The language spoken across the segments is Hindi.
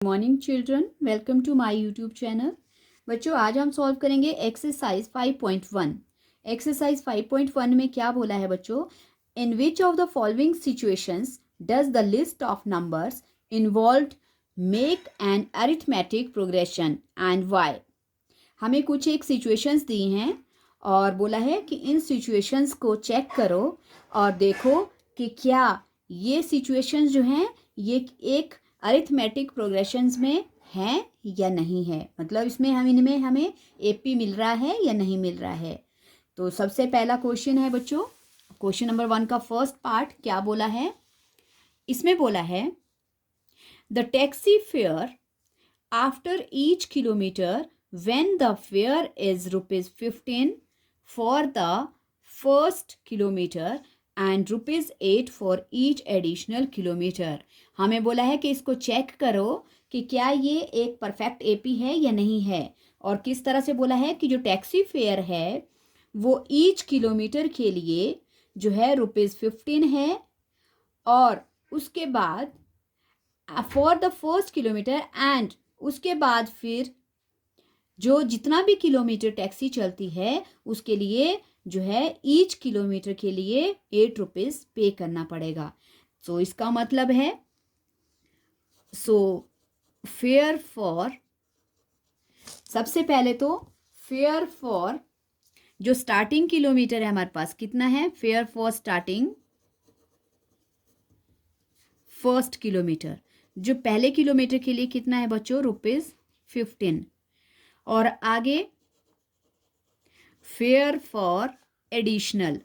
Morning children, welcome to my YouTube channel. बच्चों, आज हम सॉल्व करेंगे एक्सरसाइज 5.1। एक्सरसाइज 5.1 में क्या बोला है बच्चों? In which of the following situations does the list of numbers involved make an arithmetic progression and why. हमें कुछ एक सिचुएशंस दी हैं और बोला है कि इन सिचुएशंस को चेक करो और देखो कि क्या ये सिचुएशंस जो हैं ये एक अरिथमेटिक प्रोग्रेशंस में हैं या नहीं है, मतलब इनमें हमें एपी मिल रहा है या नहीं मिल रहा है। तो सबसे पहला क्वेश्चन है बच्चों, क्वेश्चन नंबर 1 का फर्स्ट पार्ट क्या बोला है? इसमें बोला है the taxi fare after each kilometre when the fare is ₹15 for the first kilometer and ₹8 for each additional kilometer। हमें बोला है कि इसको चेक करो कि क्या ये एक परफेक्ट एपी है या नहीं है, और किस तरह से बोला है कि जो टैक्सी फेयर है वो ईच किलोमीटर के लिए जो है ₹15 है, और उसके बाद for the first kilometre and उसके बाद फिर जो जितना भी किलोमीटर टैक्सी चलती है उसके लिए जो है ईच किलोमीटर के लिए ₹8 पे करना पड़ेगा। सो इसका मतलब है फेयर फॉर, सबसे पहले तो फेयर फॉर जो स्टार्टिंग किलोमीटर है हमारे पास कितना है? Fair for starting first kilometre, जो पहले किलोमीटर के लिए कितना है बच्चों? ₹15। और आगे फेयर फॉर एडिशनल।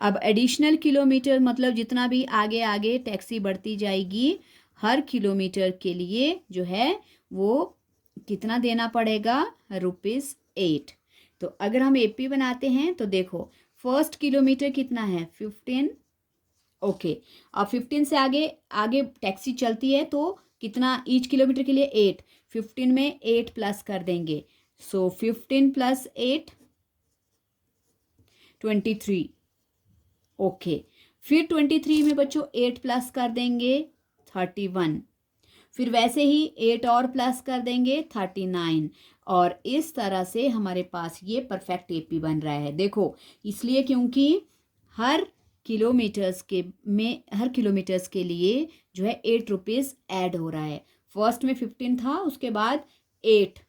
अब एडिशनल किलोमीटर मतलब जितना भी आगे आगे टैक्सी बढ़ती जाएगी हर किलोमीटर के लिए जो है वो कितना देना पड़ेगा? ₹8। तो अगर हम एपी बनाते हैं तो देखो फर्स्ट किलोमीटर कितना है? 15। ओके, अब 15 से आगे आगे टैक्सी चलती है तो कितना ईच किलोमीटर के लिए? 8। 15 में 8 प्लस कर देंगे, 15 + 8 23। ओके, फिर 23 में बच्चों 8 प्लस कर देंगे 31, फिर वैसे ही 8 और प्लस कर देंगे 39, और इस तरह से हमारे पास ये परफेक्ट एपी बन रहा है। देखो इसलिए क्योंकि हर किलोमीटर्स के लिए जो है ₹8 ऐड हो रहा है। फर्स्ट में 15 था, उसके बाद 8,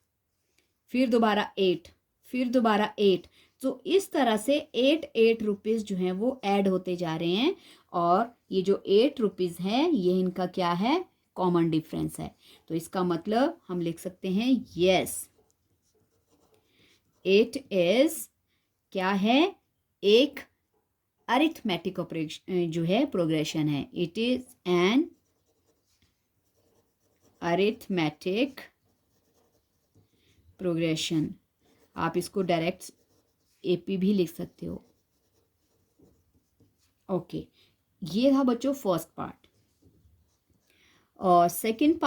फिर दोबारा 8, फिर दोबारा 8। तो इस तरह से 8 रुपीज़ जो हैं वो ऐड होते जा रहे हैं, और ये जो ₹8 है ये इनका क्या है? कॉमन डिफरेंस है। तो इसका मतलब हम लिख सकते हैं यस, इट इज क्या है? एक अरिथमेटिक ऑपरेशन जो है प्रोग्रेशन है। It is an arithmetic progression. आप इसको डायरेक्ट एपी भी लिख सकते हो। ओके, ये था बच्चों फर्स्ट पार्ट। और सेकंड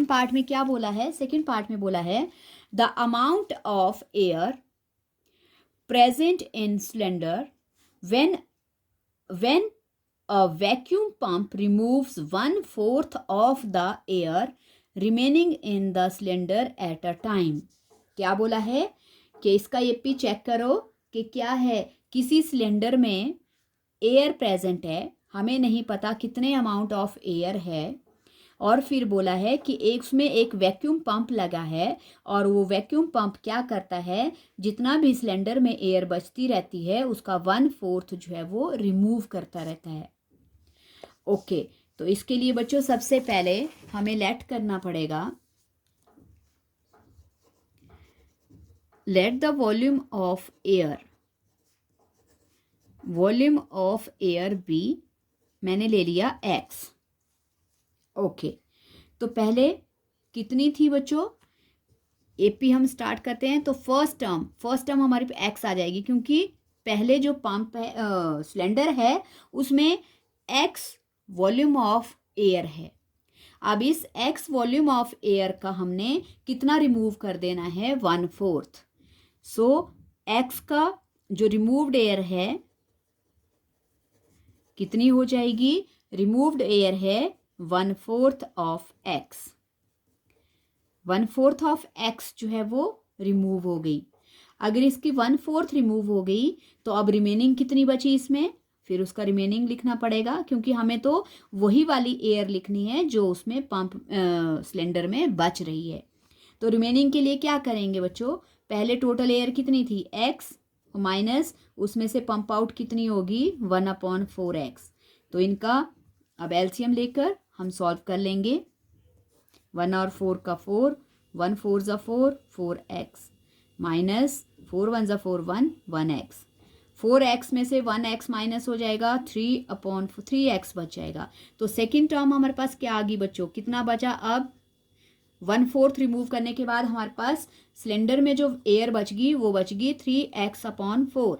पार्ट में क्या बोला है? सेकंड पार्ट में बोला है the amount of air present in cylinder when a vacuum pump removes 1/4 of the air remaining in the cylinder at a time। क्या बोला है कि इसका एपी चेक करो कि क्या है, किसी सिलेंडर में एयर प्रेजेंट है, हमें नहीं पता कितने अमाउंट ऑफ एयर है, और फिर बोला है कि उसमें एक वैक्यूम पंप लगा है, और वो वैक्यूम पंप क्या करता है, जितना भी सिलेंडर में एयर बचती रहती है उसका 1/4 जो है वो रिमूव करता रहता है। ओके, तो इसके लिए बच्चों सबसे पहले हमें लेट करना पड़ेगा, let the volume of air be, मैंने ले लिया x। ओके, तो पहले कितनी थी बच्चों? एपी हम स्टार्ट करते हैं तो फर्स्ट टर्म हमारे पे x आ जाएगी, क्योंकि पहले जो पंप है सिलेंडर है उसमें x वॉल्यूम ऑफ एयर है। अब इस x वॉल्यूम ऑफ एयर का हमने कितना रिमूव कर देना है? 1/4। सो x का जो रिमूव्ड एयर है कितनी हो जाएगी? रिमूव्ड एयर है 1/4 ऑफ एक्स। 1/4 ऑफ एक्स जो है वो रिमूव हो गई। अगर इसकी 1/4 रिमूव हो गई तो अब रिमेनिंग कितनी बची इसमें, फिर उसका रिमेनिंग लिखना पड़ेगा, क्योंकि हमें तो वही वाली एयर लिखनी है जो उसमें पंप सिलेंडर में बच रही है। तो रिमेनिंग के लिए क्या करेंगे बच्चों, पहले टोटल एयर कितनी थी एक्स, माइनस उसमें से पंप आउट कितनी होगी 1/4x। तो इनका अब एलसीएम लेकर हम सॉल्व कर लेंगे। 1 और 4 का 4, 1 4 ज़ा 4, 4x माइनस 4 1 ज़ा 4 1, 1x। 4x में से 1x माइनस हो जाएगा, 3/3x बच जाएगा। तो सेकेंड टर्म हमारे पास क्या आ गई बच्चों, कितना बचा, अब 1/4 रिमूव करने के बाद हमारे पास सिलेंडर में जो एयर बच गई वो बच गई 3x/4।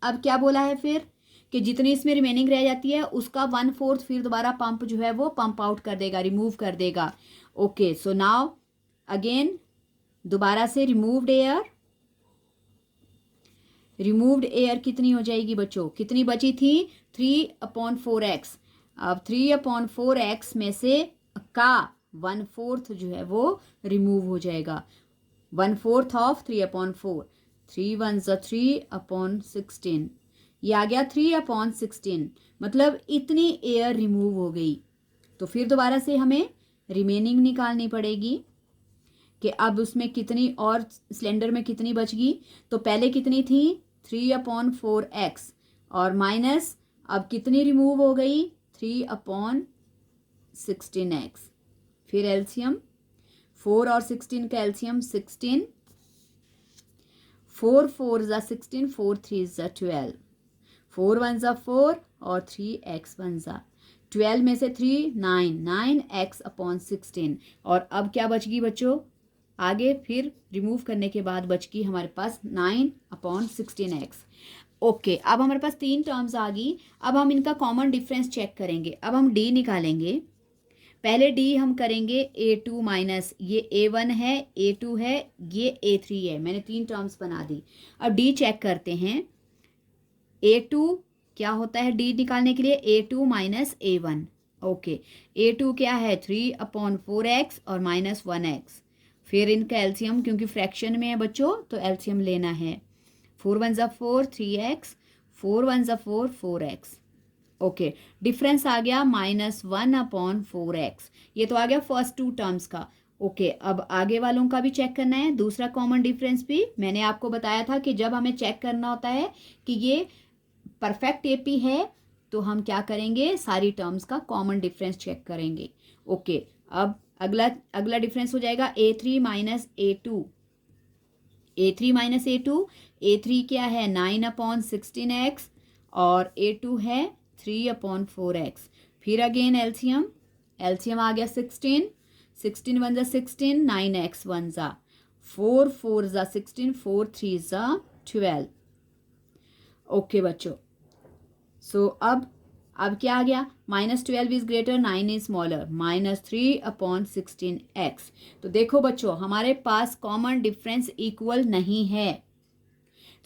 अब क्या बोला है फिर कि जितनी इसमें रिमेनिंग रह जाती है उसका 1/4 फिर दोबारा पंप जो है वो पंप आउट कर देगा, रिमूव कर देगा। ओके, सो नाउ अगेन दोबारा से रिमूव्ड एयर कितनी हो जाएगी बच्चों, कितनी बची थी 3/4x। अब 3/4x में से का 1/4 जो है वो रिमूव हो जाएगा। 1/4 ऑफ 3/4, 3 1 ज़ा 3/16, ये आ गया 3/16, मतलब इतनी एयर रिमूव हो गई। तो फिर दोबारा से हमें रिमेनिंग निकालनी पड़ेगी कि अब उसमें कितनी और सिलेंडर में कितनी बच गई। तो पहले कितनी थी 3/4x और माइनस अब कितनी रिमूव हो गई 3/16x। फिर एलसीएम 4 और 16 का एलसीएम 16, 4 4 ज़ा 16, 4 3 ज़ा 12, 4 1 ज़ा 4 और 3x 1 ज़ा 12 में से 3 9, 9x/16। और अब क्या बच गई बच्चों, आगे फिर रिमूव करने के बाद बच गई हमारे पास 9/16x। ओके, अब हमारे पास 3 टर्म्स आ गई। अब हम इनका कॉमन डिफरेंस चेक करेंगे। अब हम डी निकालेंगे। पहले डी हम करेंगे A2 माइनस, ये A1 है, A2 है, ये A3 है। मैंने 3 टर्म्स बना दी। अब डी चेक करते हैं। A2 क्या होता है डी निकालने के लिए, A2 minus A1। Okay, A2 क्या है 3/4x और माइनस 1x। फिर इनका एलसीएम, क्योंकि फ्रैक्शन में है बच्चों तो एलसीएम लेना है। 4 1 ज़ा 4, 3x, 4 1 ज़ा 4, 4x। ओके, डिफरेंस आ गया -1/4x। ये तो आ गया फर्स्ट 2 टर्म्स का। ओके, अब आगे वालों का भी चेक करना है, दूसरा कॉमन डिफरेंस भी। मैंने आपको बताया था कि जब हमें चेक करना होता है कि ये परफेक्ट एपी है तो हम क्या करेंगे, सारी टर्म्स का कॉमन डिफरेंस चेक करेंगे। ओके, अब अगला डिफरेंस हो जाएगा A3 minus A2। A3 minus A2, A3 क्या है 9/16x और A2 है 3/4x। फिर अगेन एलसीएम आ गया 16, 16 1 ज़ा 16, 9x 1 ज़ा 4 4 ज़ा 16, 4 3 ज़ा 12। ओके बच्चों, सो अब क्या आ गया, -12 is greater, 9 is smaller, -3/16x। तो देखो बच्चों हमारे पास कॉमन डिफरेंस इक्वल नहीं है,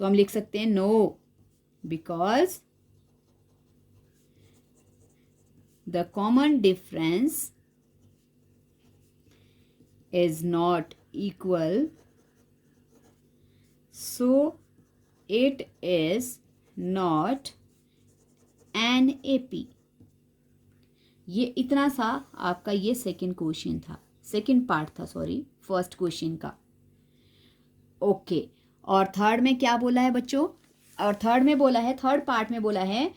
तो हम लिख सकते हैं no, because the common difference is not equal, so it is not an AP. ये इतना सा आपका ये सेकंड क्वेश्चन था, सेकंड पार्ट था, सॉरी, फर्स्ट क्वेश्चन का। ओके, और थर्ड में क्या बोला है बच्चों, और थर्ड में बोला है, थर्ड पार्ट में बोला है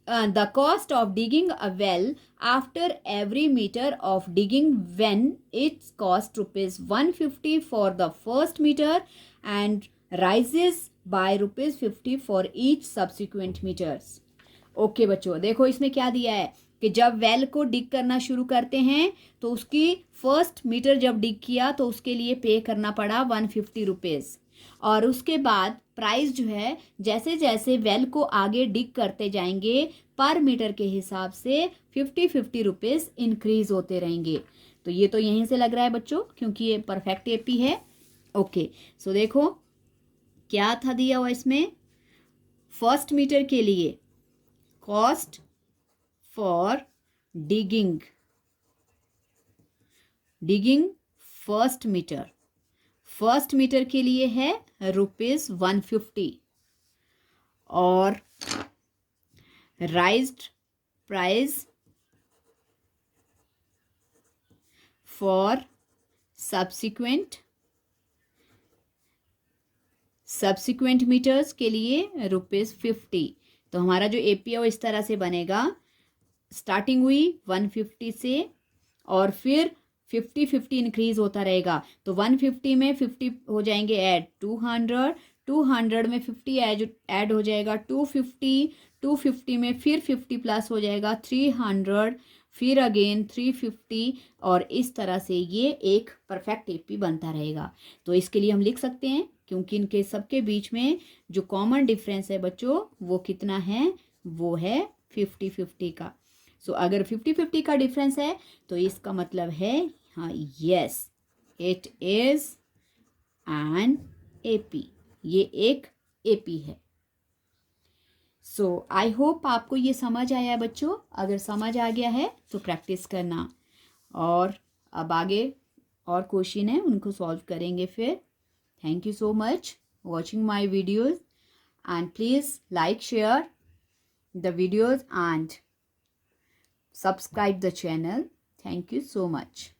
the cost of digging a well after every metre of digging when its cost ₹150 for the first metre and rises by ₹50 for each subsequent metres. Okay बच्चों, देखो इसमें क्या दिया है कि जब वेल को डिग करना शुरू करते हैं तो उसकी फर्स्ट मीटर जब डिग किया तो उसके लिए पे करना पड़ा ₹150, और उसके बाद प्राइस जो है जैसे जैसे वेल को आगे डिग करते जाएंगे पर मीटर के हिसाब से 50 रुपीज़ इंक्रीज होते रहेंगे। तो ये तो यहीं से लग रहा है बच्चों, क्योंकि ये परफेक्ट एपी है। ओके, सो देखो क्या था दिया हुआ इसमें, फर्स्ट मीटर के लिए cost for digging, digging first metre, first metre के लिए है ₹150 और raised price for subsequent metres के लिए ₹50। तो हमारा जो एपी है वो इस तरह से बनेगा, स्टार्टिंग हुई 150 से और फिर 50 इंक्रीज होता रहेगा। तो 150 में 50 हो जाएंगे ऐड 200, 200 में 50 ऐड हो जाएगा 250, 250 में फिर 50 प्लस हो जाएगा 300, फिर अगेन 350 और इस तरह से ये एक परफेक्ट एपी बनता रहेगा। तो इसके लिए हम लिख सकते हैं, क्योंकि इनके सबके बीच में जो कॉमन डिफरेंस है बच्चों वो कितना है, वो है 50-50 का। सो अगर 50-50 का डिफरेंस है तो इसका मतलब है हाँ yes it is an AP, ये एक एपी है। सो आई होप आपको ये समझ आया है बच्चों। अगर समझ आ गया है तो प्रैक्टिस करना, और अब आगे और क्वेश्चन है उनको सॉल्व करेंगे फिर। Thank you so much watching my videos and please like, share the videos and subscribe the channel. Thank you so much.